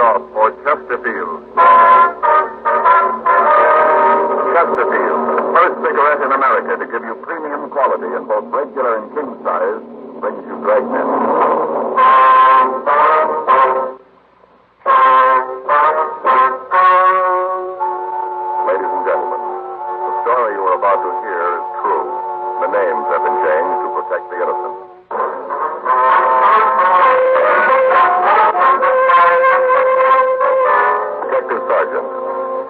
off for Chesterfield. Chesterfield, first cigarette in America to give you premium quality in both regular and king size, brings you Dragnet. Ladies and gentlemen, the story you are about to hear is true. The names have been changed to protect the innocent. Detective Sergeant,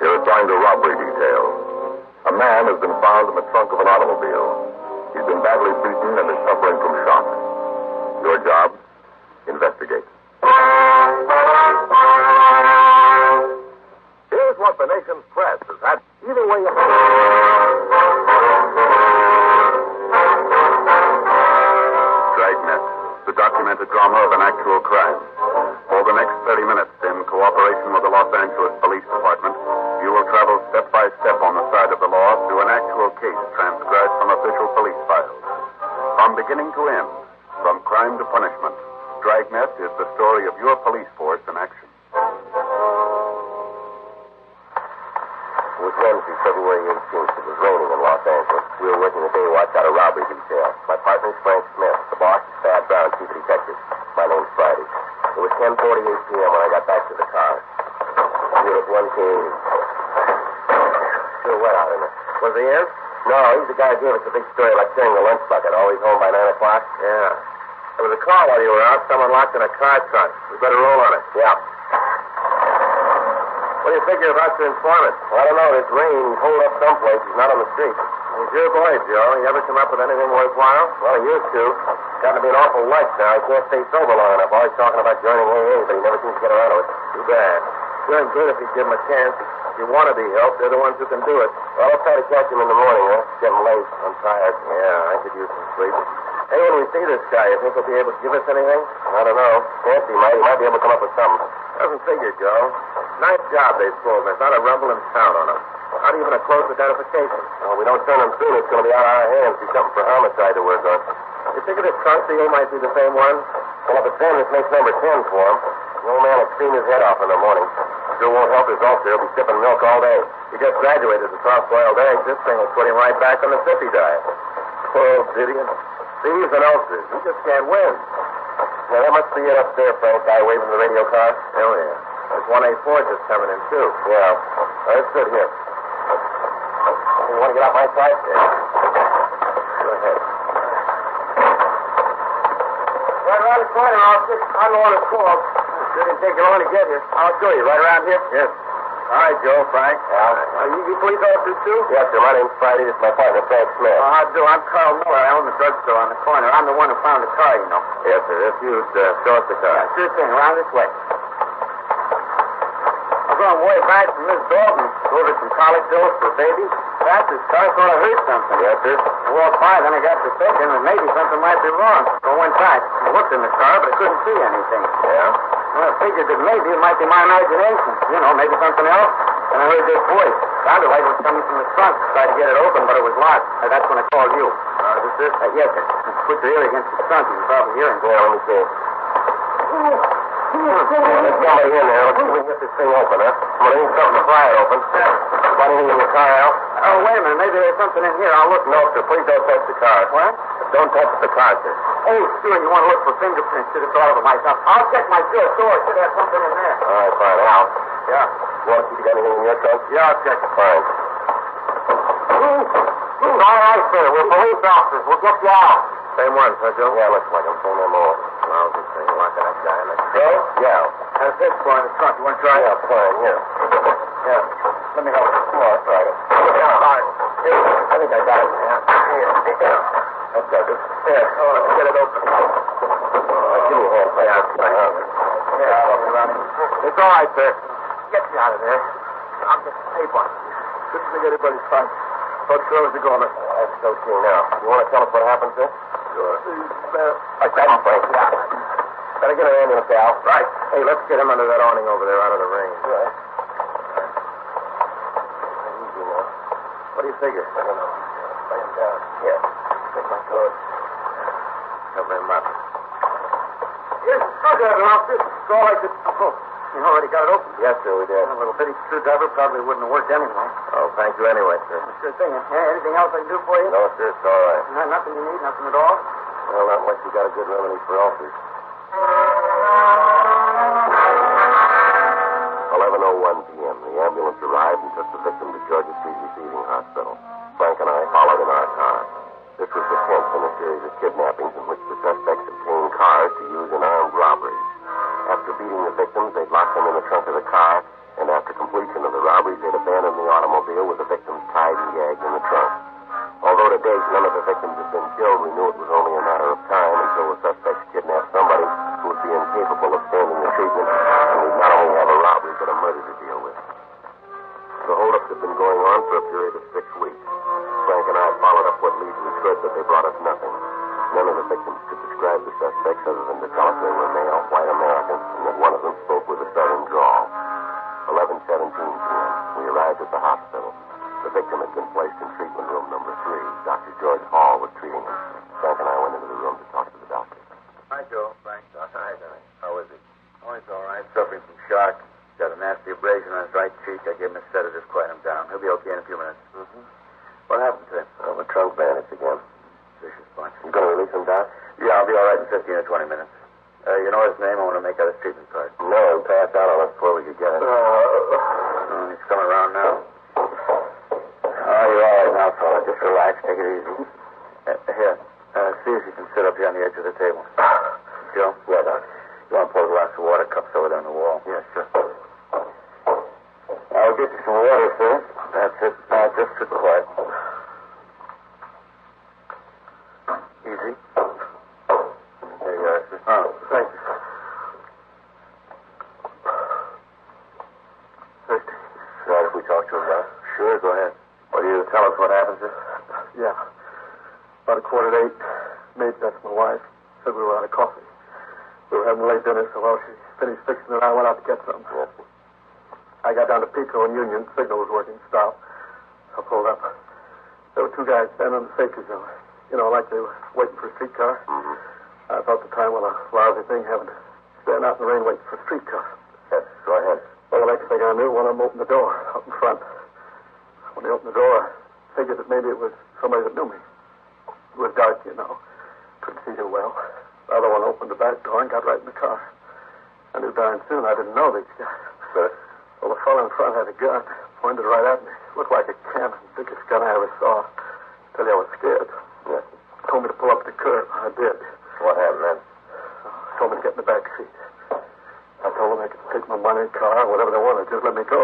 you're assigned to robbery detail. A man has been found in the trunk of an automobile. He's been badly beaten and is suffering from shock. Your job? Investigate. Here's what the nation's press has had. Either way you... Dragnet, the documented drama of an actual crime. For the next 30 minutes, in cooperation with the Los Angeles Police Department, you will travel step by step on the side of the law through an actual case transcribed from official police files. From beginning to end, from crime to punishment, Dragnet is the story of your police force in action. It was Wednesday, February 18th. It was raining in Los Angeles. We were working a day watch out of robbery detail. My partner is Frank Smith. The boss is Thad Brown, chief detective. My name's Friday. It was 10:48 p.m. when I got back to the car. Unit 1K. Still wet out in it. Was he in? No, he's the guy who gave us a big story about carrying the lunch bucket. Always home by 9 o'clock? Yeah. There was a call while you were out. Someone locked in a car trunk. We better roll on it. Yeah. What do you figure about your informant? Well, I don't know. This rain, he's holed up someplace. He's not on the street. He's your boy, Joe. You ever come up with anything worthwhile? Well, he used to. Got to be an awful light now. He can't stay sober long enough. Always talking about joining AA, but he never seems to get around to it. Too bad. Doing good if you give him a chance. If you want to be helped, they're the ones who can do it. Well, I'll try to catch him in the morning, huh? It's getting late. I'm tired. Yeah, I could use some sleep. Hey, when we see this guy, you think he'll be able to give us anything? I don't know. Fancy might. He might be able to come up with something. Doesn't figure, Joe. Nice job they pulled. There's not a rumble in town on him. Not even a close identification. Well, we don't turn him soon. It's going to be out of our hands. Be something for homicide to work on. You figure this trunk deal might be the same one? Well, if it's then, this makes number 10 for him. The old man will clean his head off in the morning. Sure won't help his ulcer. He'll be sipping milk all day. He just graduated as a soft-boiled egg. This thing will put him right back on the sippy diet. Poor old idiot. Thieves and ulcers. He just can't win. Now, that must be it up there, Frank. Guy waving the radio car. Oh, yeah. There's 1A4 just coming in, too. Yeah. That's good here. You want to get out my side? Yeah. Go ahead. Right around the corner, officer. I know what it's called. It didn't take you long to get here. I'll show you. Right around here? Yes. All right, Joe, Frank. Yeah. You police officers, too? Yes, sir. My name's Friday. This is my partner, Frank Smith. Oh, how do? I'm Carl Miller. I own the drugstore on the corner. I'm the one who found the car, you know. Yes, sir. If you'd show us the car. Yeah, sure thing. Around this way. I'm going way back from Miss Dalton. Ordered some colic pills for babies. Perhaps this car thought I heard something. Yes, sir. I walked by, then I got to thinking that maybe something might be wrong. So I went back. I looked in the car, but I couldn't see anything. Yeah? Well, I figured that maybe it might be my imagination. You know, maybe something else. And I heard this voice. Sounded like it was coming from the trunk. Tried to get it open, but it was locked. That's when I called you. This? Yes, sir. Put your ear against the trunk. You can probably hear him. Yeah, let me see. There's somebody in there. Let's see if we can get this thing open, huh? Well, there ain't something to pry it open. Got anything in your car, Al? Oh, wait a minute. Maybe there's something in here. I'll look. No, sir. Please don't touch the car. What? Don't touch the car, sir. Oh, sure. You want to look for fingerprints. Should have thought of it myself. I'll check my door. Should have something in there. All right, fine. Al? Yeah. You want to see if you got anything in your trunk? Yeah, I'll check it. Fine. All right, sir. We're police officers. We'll get you out. Same one, huh, Joe? Yeah, looks like him. Same MO. I'll just say lock that guy in the Joe? Yeah. There's this boy in the trunk. You want to try it? Yeah, fine. Here. Yeah. Let me help you. Come on, try it. Yeah, all right. Here. I think I got it. Yeah. Here. That's good. Here. Oh, let's get it open. Give me a hand. Yeah. It's all right, sir. Get you out of there. I'll get the tape on. Couldn't think anybody's fine. What throws the garment? That's okay now. You want to tell us what happened, sir? Sure. I got him, Frank. Yeah. Better get an ambulance, Al. Right. Hey, let's get him under that awning over there out of the rain. Right. Easy now. What do you figure? I don't know. Lay him down. Here. Take my coat. Cover him up. Yes, I'll get it, officer. It's all right. Oh, You already got it open. Yes, sir, we did. A little bitty screwdriver probably wouldn't have worked anyway. Oh, thank you anyway, sir. Sure thing. Anything else I can do for you? No, sir, it's all right. Nothing you need, nothing at all? Well, not unless you got a good remedy for ulcers. 11:01 p.m. The ambulance arrived and took the victim to Georgia Street Receiving Hospital. Frank and I followed in our car. This was the 10th in a series of kidnappings in which the suspects obtained cars to use in armed robberies. After beating the victims, they'd lock them in the trunk of the car, and after completion of the robberies, they'd abandon the automobile with the victims tied and gagged in the trunk. Although to date none of the victims had been killed, we knew it was only a matter of time until the suspects kidnapped somebody who would be incapable of standing the treatment, and we'd not only have a robbery but a murder to deal with. The holdups had been going on for a period of 6 weeks. Frank and I followed up what leads we could, but they brought us nothing. None of the victims could describe the suspects other than to tell us they were male, white Americans, and that one of them spoke with a southern drawl. 11:17 p.m. We arrived at the hospital. The victim had been placed in treatment room number 3. Dr. George Hall was treating him. Frank and I went into the room to talk to the doctor. Hi, Joe. Frank. Hi, Johnny. How is he? Oh, he's all right. Suffering from shock. Got a nasty abrasion on his right cheek. I gave him a sedative to quiet him down. He'll be okay in a few minutes. Mm-hmm. What happened to him? Oh, a trunk bandage again. Vicious bunch. You going to release him, Doc? Yeah, I'll be all right in 15 or 20 minutes. You know his name? I want to make out his treatment card. No, he passed out on us before we could get it. He's coming around now. Oh, you're all right now, fella. Just relax. Take it easy. Here. See if you can sit up here on the edge of the table. Joe? Yeah, Doc. You want to pour a glass of water, cups over there on the wall? Yeah, sure. I'll get you some water, sir. That's it. Just sit quiet. Easy. There you are, sir. Oh, thank you. Thirsty. Right, if we talk to him, Doc? Sure, go ahead. Will you tell us what happened, sir? Yeah. About 7:45, maid, that's my wife, said we were out of coffee. We were having late dinner, so while she finished fixing it, I went out to get some. Yes. I got down to Pico and Union. Signal was working. Stop. I pulled up. There were 2 guys standing on the safety zone. You know, like they were waiting for a streetcar. Mm-hmm. I thought at the time, well, a lousy thing having to stand out in the rain waiting for a streetcar. Yes, go ahead. Well, the next thing I knew, one of them opened the door out in front. When he opened the door, I figured that maybe it was somebody that knew me. It was dark, you know. Couldn't see too well. The other one opened the back door and got right in the car. I knew darn soon I didn't know these guys. But Well, the fellow in front had a gun, pointed right at me. Looked like a cannon, biggest gun I ever saw. Tell you I was scared. yes. Told me to pull up the curb. I did. What happened then? Told me to get in the back seat. I told them they could take my money, car, whatever they wanted. Just let me go.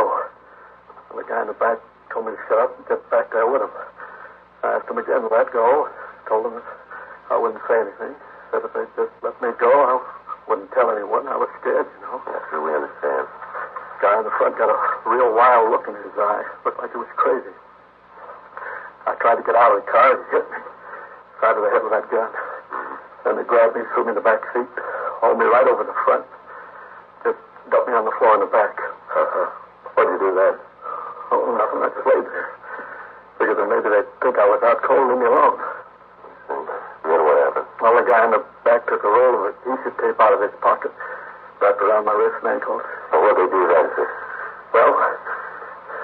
And the guy in the back told me to shut up and get back there with him. I asked him again to let go. Told him that I wouldn't say anything. Said if they'd just let me go, I wouldn't tell anyone. I was scared, you know. Yes, sir, we understand. The guy in the front got a real wild look in his eye. Looked like he was crazy. I tried to get out of the car and he hit me. Side of the head with that gun. Then they grabbed me, threw me in the back seat, hauled me right over the front. Just dumped me on the floor in the back. What'd you do then? Oh, nothing. I just laid there. Figured that maybe they'd think I was out cold and leave me alone. Then what happened? Well, the guy in the back took a roll of adhesive tape out of his pocket, wrapped around my wrists and ankles. So what'd they do then, sir? Well,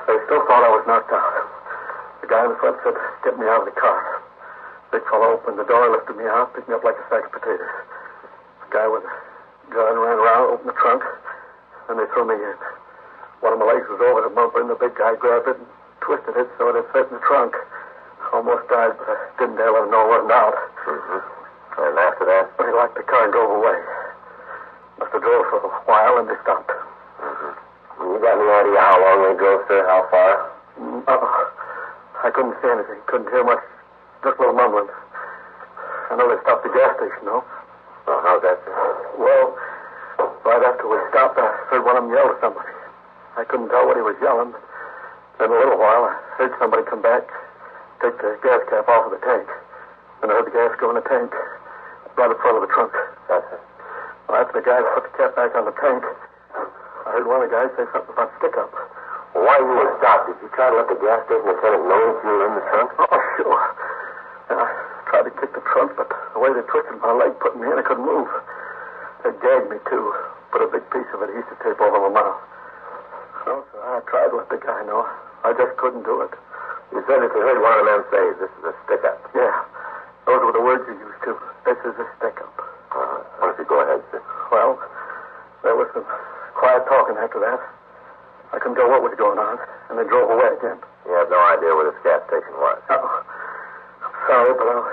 they still thought I was knocked out. The guy in the front said, get me out of the car. Big fellow opened the door, lifted me out, picked me up like a sack of potatoes. The guy with a gun ran around, opened the trunk, and they threw me in. One of my legs was over the bumper, and the big guy grabbed it and twisted it so it fit in the trunk. Almost died, but I didn't dare let him know it wasn't out. Mm-hmm. And after that? They locked the car and drove away. Must have drove for a while, and they stopped. Mm-hmm. You got any idea how long they drove, sir? How far? I couldn't see anything. Couldn't hear much. Just a little mumbling. I know they stopped the gas station, though. Oh, how's that, sir? Well, right after we stopped, I heard one of them yell to somebody. I couldn't tell what he was yelling, but in a little while, I heard somebody come back, take the gas cap off of the tank. And I heard the gas go in the tank, right in front of the trunk. That's it. Well, after the guys put the cap back on the tank, I heard one of the guys say something about stick-up. Well, while you were stopped, did you try to let the gas station attendant know that you were in the trunk? Oh, sure. And I tried to kick the trunk, but the way they twisted my leg put me in, I couldn't move. They gagged me, too. Put a big piece of adhesive tape tape over my mouth. No, sir, I tried to let the guy know. I just couldn't do it. You said that you heard one of the men say, this is a stick-up. Yeah. Those were the words you used, too. This is a stick-up. Why don't you go ahead, sir? Well, there was some quiet talking after that. I couldn't tell what was going on, and they drove away again. You have no idea where this gas station was? Oh, I'm sorry, but I was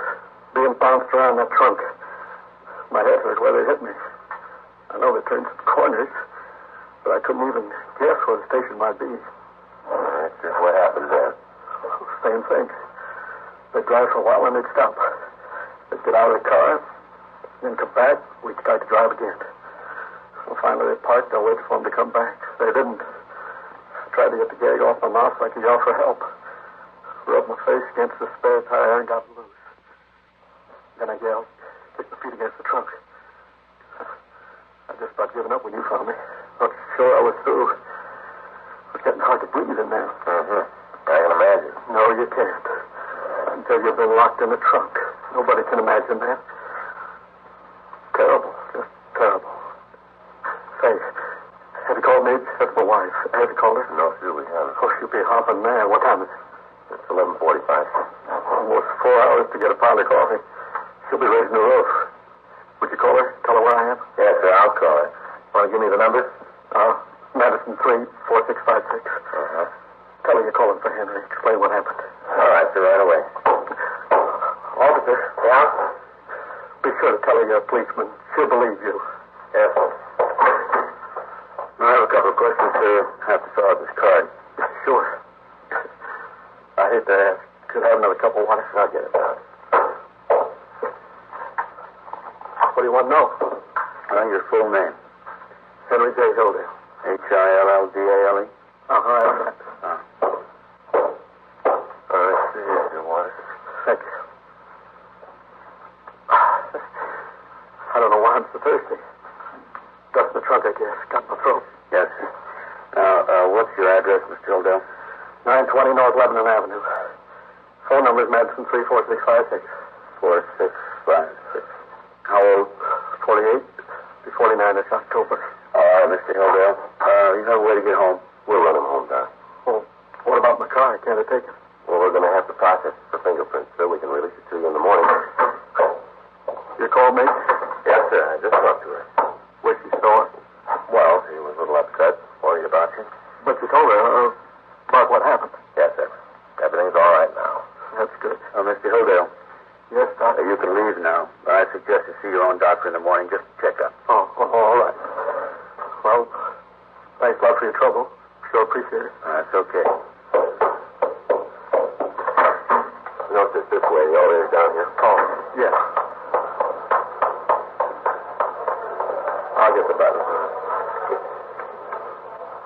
being bounced around that trunk. My head hurt where they hit me. I know they turned some corners, but I couldn't even guess where the station might be. All right, sir. What happened then? Same thing. They'd drive for a while and they'd stop. They'd get out of the car, then come back. We'd start to drive again. So finally they parked. I waited for them to come back. They didn't. I tried to get the gag off my mouth so I could yell for help. Rubbed my face against the spare tire and got loose. Then I yelled, kicked my feet against the trunk. I just about given up when you found me. Not sure I was through. It was getting hard to breathe in there. I can imagine. No, you can't. Until you've been locked in the trunk. Nobody can imagine that. Terrible. Just terrible. Say, have you called me? That's my wife. Have you called her? No, sir, we haven't. Oh, she'll be hopping mad. What time is it? It's 11:45. Almost 4 hours to get a pound of coffee. She'll be raising the roof. Would you call her? Tell her where I am? Yes, sir, I'll call her. Want to give me the number? Madison 34656. Tell her you're calling for Henry. Explain what happened. All right, sir, right away. Officer. Yeah? Be sure to tell her you're a policeman. She'll believe you. Yes, sir. I have a couple of questions, sir. I have to fill out this card. Sure. I hate to ask. Could I have another cup of water? I'll get it down. What do you want to know? Your full name. Henry J. Hilldale. Hilldale? I got that. All right, sir, here's your water. Thank you. I don't know why I'm so thirsty. Dust in the trunk, I guess. Got my throat. Yes, sir. Now, what's your address, Mr. Hilldale? 920 North Lebanon Avenue. Phone number is Madison 34656. 4656. How old? 48. Be 49 this October. All right, Mr. Hilldale. You have a way to get home. We'll run him home, Doc. Well, what about my car? Can't I take it? Well, we're going to have to process it for fingerprints, sir. We can release it to you in the morning. You called me? Yes, sir. I just talked to her. Was she sore? Well, she was a little upset, worried about you. But you told her about what happened. Yes, sir. Everything's all right now. That's good. Mr. Hilldale. Yes, Doctor. You can leave now. I suggest you see your own doctor in the morning. Just check up. Oh, all right. Well, thanks a lot for your trouble. Sure appreciate it. That's okay. No, it's this way. The elevator's down here. Oh, yeah. I'll get the button.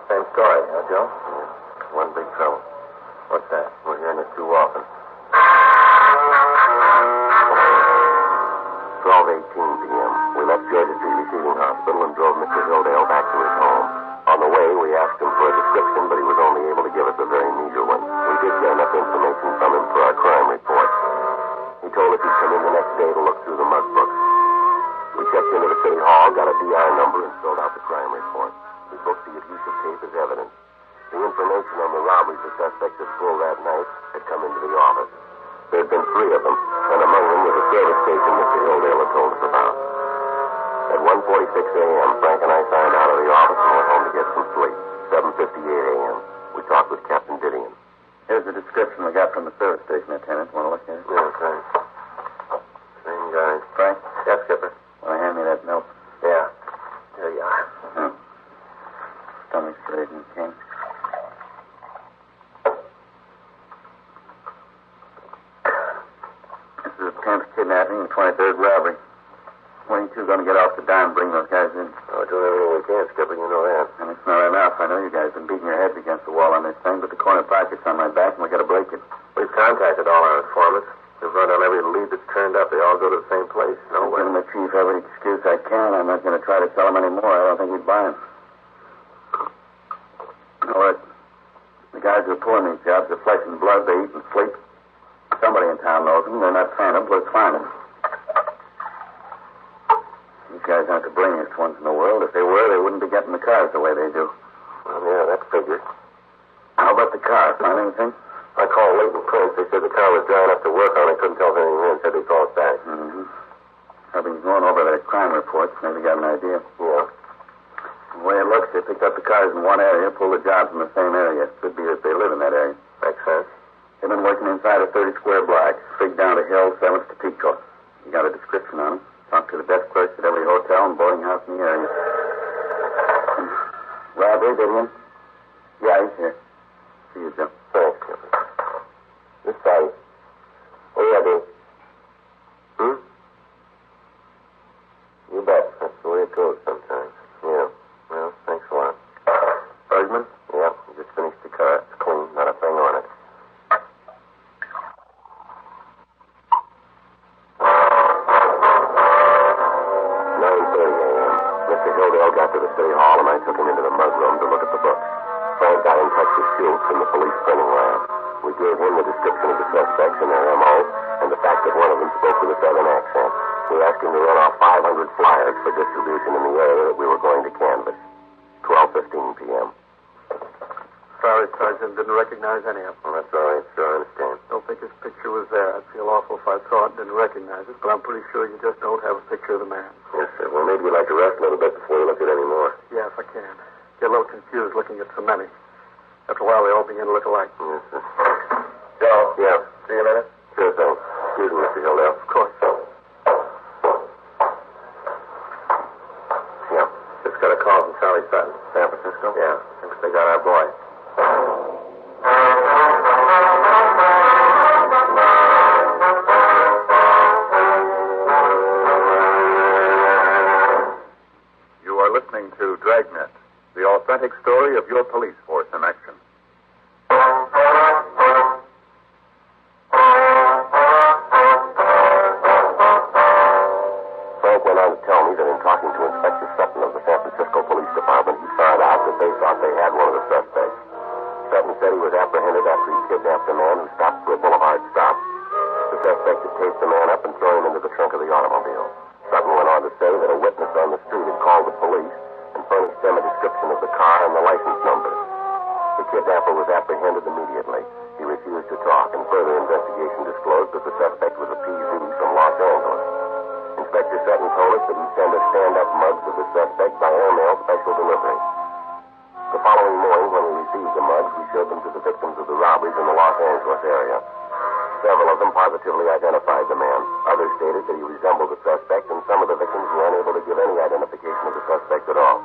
Same story, huh, Joe? Yeah. One big trouble. What's that? We're hearing it too often. 12:18 p.m. We left Georgia Street Receiving Hospital and drove Mr. Hilldale back to his home. On the way, we asked him for a description, but he was only able to give us a very meager one. We did get enough information from him for our crime report. He told us he'd come in the next day to look through the mug books. We checked into the city hall, got a DI number, and filled out the crime report. We booked the adhesive tape as evidence. The information on the robberies the suspect had pulled that night had come into the office. There had been 3 of them, and among them was a service station Mr. Hilldale had told us about. At 1:46 a.m., Frank and I signed out of the office and went home to get some sleep. 7:58 a.m., we talked with Captain Didion. Here's the description we got from the service station attendant. Want to look at it? Yeah, thanks. Same guy. Frank? Yes, Skipper. Want to hand me that milk? Yeah. There you are. Stomach straight and king. This is the 10th kidnapping and 23rd robbery. When are you two going to get off the dime and bring those guys in? We're doing everything we can, Skipper. You know that. And it's not enough. I know you guys have been beating your heads against the wall on this thing, but the corner pocket's on my back and we got to break it. We've contacted all our informants. We've run on every lead that's turned up. They all go to the same place. I'm giving the chief every excuse I can. I'm not going to try to sell him any more. I don't think he'd buy him. You know what? The guys who are pulling these jobs are flesh and blood. They eat and sleep. Somebody in town knows them. They're not phantoms. Let's find them. These guys aren't the brainiest ones in the world. If they were, they wouldn't be getting the cars the way they prints. They said the car was dry enough to work on. They couldn't tell if anything in. Said they'd call us back. Mm-hmm. Having gone over their crime reports, maybe got an idea. Yeah. The way it looks, they picked up the cars in one area, pulled the jobs in the same area. Could be that they live in that area. Makes sense. They've been working inside a 30-square block, straight down to Hill, 7th to Pico. You got a description on them. Talked to the desk clerks at every hotel and boarding house in the area. Robbery, Vivian? Yeah, he's here. See you, Joe. Thanks, Kevin. This side. Oh, yeah, dude. You bet. That's the way it goes sometimes. Yeah. Well, thanks a lot. Bergman? Yeah, we just finished the car. It's clean. Not a thing on it. 9:30 a.m. Mr. Hildale got to the city hall, and I took him into the mug room to look at the books. Frank got in touch with Schultz from the police printing lab. We gave him the description of the suspects and their M.O., and the fact that one of them spoke with a southern accent. We asked him to run off 500 flyers for distribution in the area that we were going to canvass. 12:15 p.m. Sorry, Sergeant. Didn't recognize any of them. Well, that's all right, sir. I understand. Don't think his picture was there. I'd feel awful if I saw it and didn't recognize it, but I'm pretty sure you just don't have a picture of the man. Yes, sir. Well, maybe you'd like to rest a little bit before you look at any more. Yeah, if I can. Get a little confused looking at so many. After a while, they all begin to look alike. Yes, sir. Joe? Yeah. See you later? Sure thing. Excuse me, Mr. Hildale. Of course. Yeah. Just got a call from Charlie Sutton. San Francisco? Yeah. Thinks they got our boy. You are listening to Dragnet, the authentic story of your police force in action. Frank went on to tell me that in talking to Inspector Sutton of the San Francisco Police Department, he found out that they thought they had one of the suspects. Sutton said he was apprehended after he kidnapped a man who stopped for a boulevard stop. The suspect had taped the man up and thrown him into the trunk of the automobile. Sutton went on to say that a witness on the street had called the police and furnished them a description of the car and the license number. The kidnapper was apprehended immediately. He refused to talk, and further investigation disclosed that the suspect was a PV from Los Angeles. Inspector Sutton told us that he'd send us stand-up mugs of the suspect by airmail special delivery. The following morning, when we received the mugs, we showed them to the victims of the robberies in the Los Angeles area. Several of them positively identified the man. Others stated that he resembled the suspect, and some of the victims were unable to give any identification of the suspect at all.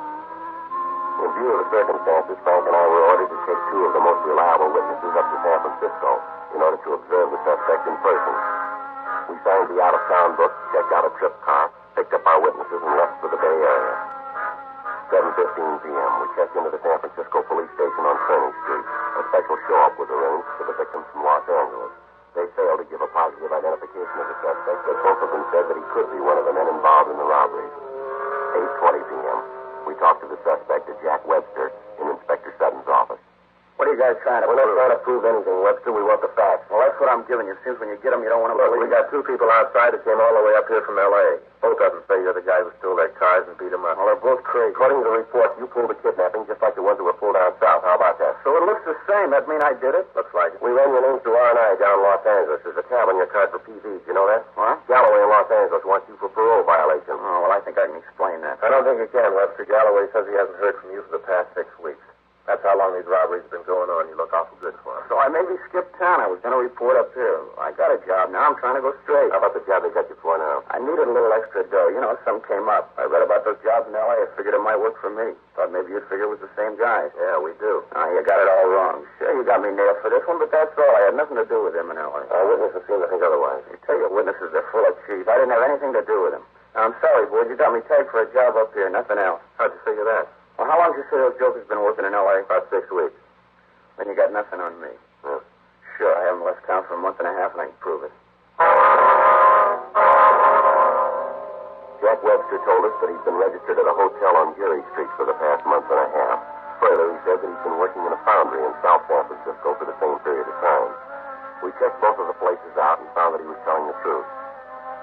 In view of the circumstances, Frank and I were ordered to take two of the most reliable witnesses up to San Francisco in order to observe the suspect in person. We signed the out-of-town book, checked out a trip car, picked up our witnesses, and left for the Bay Area. 7:15 p.m. We checked into the San Francisco police station on Kearny Street. A special show-up was arranged for the victims from Los Angeles. They failed to give a positive identification of the suspect, but both of them said that he could be one of the men involved in the robberies. 8:20 p.m. We talked to the suspect, Jack Webster, in Inspector Sutton's office. What are you guys trying to We're prove? not trying to prove anything, Webster. We want the facts. Well, that's what I'm giving you. Seems when you get them, you don't want to Look, believe we got two people outside that came all the way up here from L.A. Both of them say you're the guy who stole their cars and beat them up. Well, they're both crazy. According to the report, you pulled the kidnapping just like the ones that were pulled down south. How about that? So it looks the same. That mean I did it? Looks like it. We ran your name through R&I down in Los Angeles. There's a tab on your card for PVs. You know that? What? Galloway in Los Angeles wants you for parole violation. Oh, well, I think I can explain that. I don't think you can, Webster. Galloway says he hasn't heard from you for the past 6 weeks. That's how long these robberies have been going on. You look awful good for him. So I maybe skipped town. I was going to report up here. I got a job. Now I'm trying to go straight. How about the job they got you for now? I needed a little extra dough. You know, something came up. I read about those jobs in L.A. I figured it might work for me. Thought maybe you'd figure it was the same guys. Yeah, we do. You got it all wrong. Sure, you got me nailed for this one, but that's all. I had nothing to do with him in L.A. Our witnesses seem to think otherwise. You tell your witnesses they're full of cheese. I didn't have anything to do with him. Now, I'm sorry, boys. You got me tagged for a job up here. Nothing else. How'd you figure that? Well, how long did you say those jokers been working in L.A.? About 6 weeks. Then you got nothing on me. Yeah. Sure, I haven't left town for a month and a half, and I can prove it. Jack Webster told us that he's been registered at a hotel on Geary Street for the past month and a half. Further, he said that he's been working in a foundry in South San Francisco for the same period of time. We checked both of the places out and found that he was telling the truth.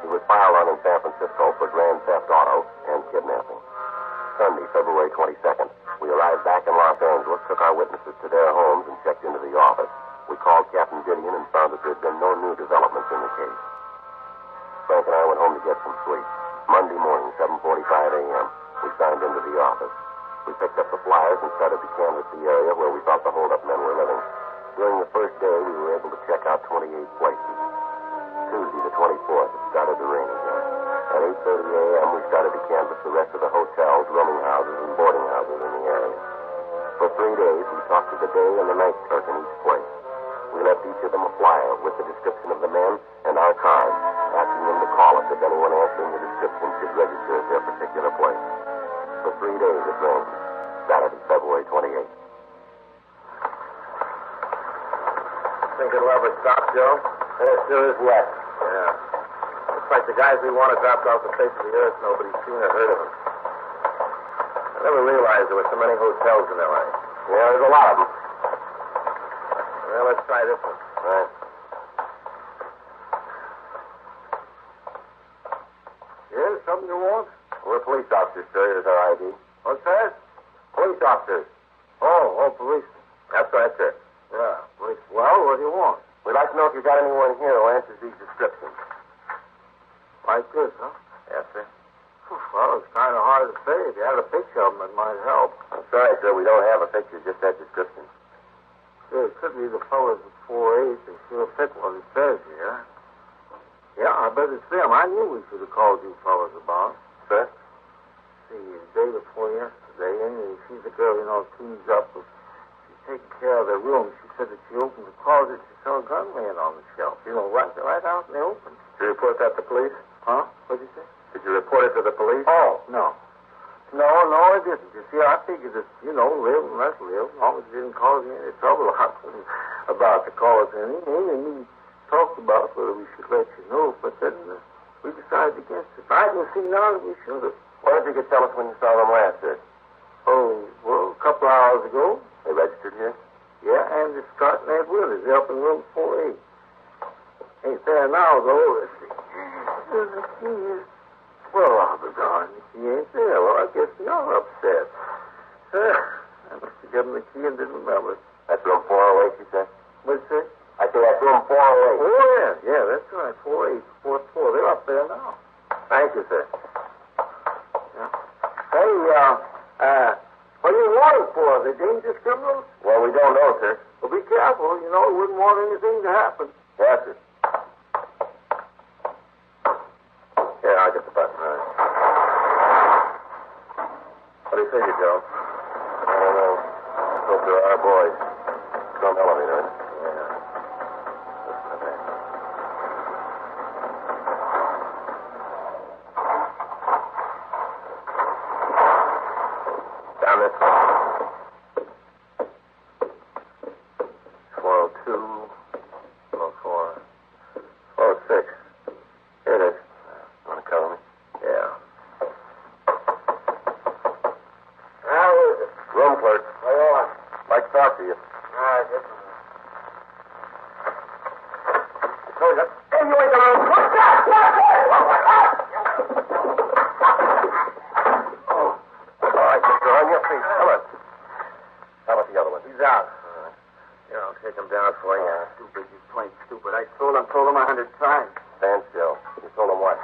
He was filed on in San Francisco for grand theft auto and kidnapping. Sunday, February 22nd, we arrived back in Los Angeles, took our witnesses to their homes, and checked into the office. We called Captain Gideon and found a office. We picked up the flyers and started to canvass the area where we thought the holdup men were living. During the first day, we were able to check out 28 places. Tuesday, the 24th, it started to rain again. At 8:30 a.m., we started to canvass the rest of the hotels, rooming houses, and boarding houses in the area. For 3 days, we talked to the day and the night clerk in each place. We left each of them a flyer with the description of the men and our cards, asking them to call us if anyone answering the description should register at their particular place. For 3 days, it rained. Saturday, February 28th. Think it'll ever stop, Joe? It sure is wet. Yeah. Looks like the guys we wanted dropped off the face of the earth. Nobody's seen or heard of them. I never realized there were so many hotels in L.A. Yeah, there's a lot of them. Well, let's try this one. Right. Yes, something you want? We're police officers, sir. Here's our ID. What's that? Police officers. Oh, police. That's right, sir. Yeah, police. Well, what do you want? We'd like to know if you've got anyone here who answers these descriptions. Like this, huh? Yes, sir. Well, it's kind of hard to say. If you had a picture of them, it might help. I'm sorry, sir. We don't have a picture, just that description. Yeah, it could be the fellas at 4-8. They sure fit what it says here. Yeah, I bet it's them. I knew we should have called you fellas about. Sir? See, the day before yesterday, Amy, she's the girl, cleans up. She's taking care of their room. She said that she opened the closet. She saw a gun laying on the shelf. Right out in the open. Did you report that to police? Huh? What'd you say? Did you report it to the police? Oh, no. No, I didn't. You see, I figured that, live and let live. As long as it didn't cause me any trouble, I wasn't about to call us any. Amy and me talked about whether we should let you know, but then we decided against it. I didn't see none of we should have. Why don't you could tell us when you saw them last, sir? Oh, well, a couple of hours ago. They registered here? Yeah, and it's Scott and Ed Willis. They're up in room 4-8. Ain't there now, though. Let's see. The key is... Well, I'll be darned. The key ain't there. Well, I guess you're upset. I must have given the key and didn't remember it. That's room 408, you said? What'd you say? I said that's room 408. Oh, yeah, that's right. 4-8, 4-4. They're up there now. Thank you, sir. Yeah. Hey, what do you want it for? Are they dangerous criminals? Well, we don't know, sir. Well, be careful. We wouldn't want anything to happen. Yes, sir. Here, I'll get the button. All right. What do you figure, Joe? I don't know. Let's hope there are boys. Some elevator, huh? Yeah. Okay. Down this way. 402, 404, 406. Here it is. Want to cover me? Yeah. How is it? Room clerk. What do you want? Like to talk to you. All right, just a minute. Hey, you ain't gonna... What's that? All right, mister, on your feet. Come on. How about the other one? He's out. I'll take him down for you. Stupid. He's plain stupid. I told him 100 times. Stand still. You told him what?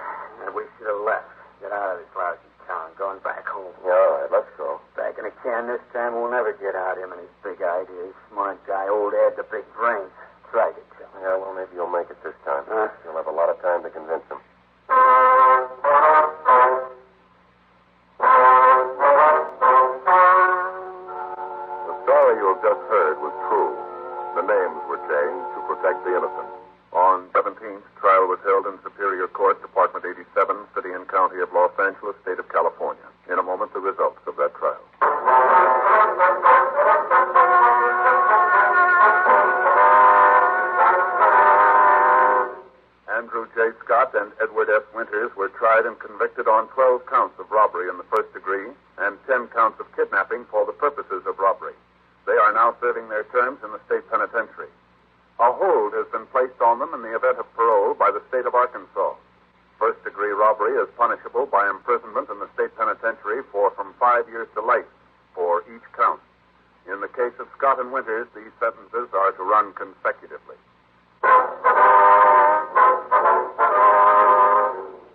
And we should have left. Get out of this lousy town. Going back home. Yeah, all right, let's go. Back in the can this time. We'll never get out him and his big ideas. Smart guy. Old Ed, the big brains. Tried it, Joe. Yeah, well, maybe you'll make it this time. You'll have a lot of time to convince him. The story you have just heard was true. The names were changed to protect the innocent. On 17th, trial was held in Superior Court, Department 87, City and County of Los Angeles, State of California. In a moment, the results of that trial. Andrew J. Scott and Edward F. Winters were tried and convicted on 12 counts of robbery in the first degree and 10 counts of kidnapping for the purposes of robbery. They are now serving their terms in the state penitentiary. A hold has been placed on them in the event of parole by the state of Arkansas. First-degree robbery is punishable by imprisonment in the state penitentiary for from 5 years to life for each count. In the case of Scott and Winters, these sentences are to run consecutively.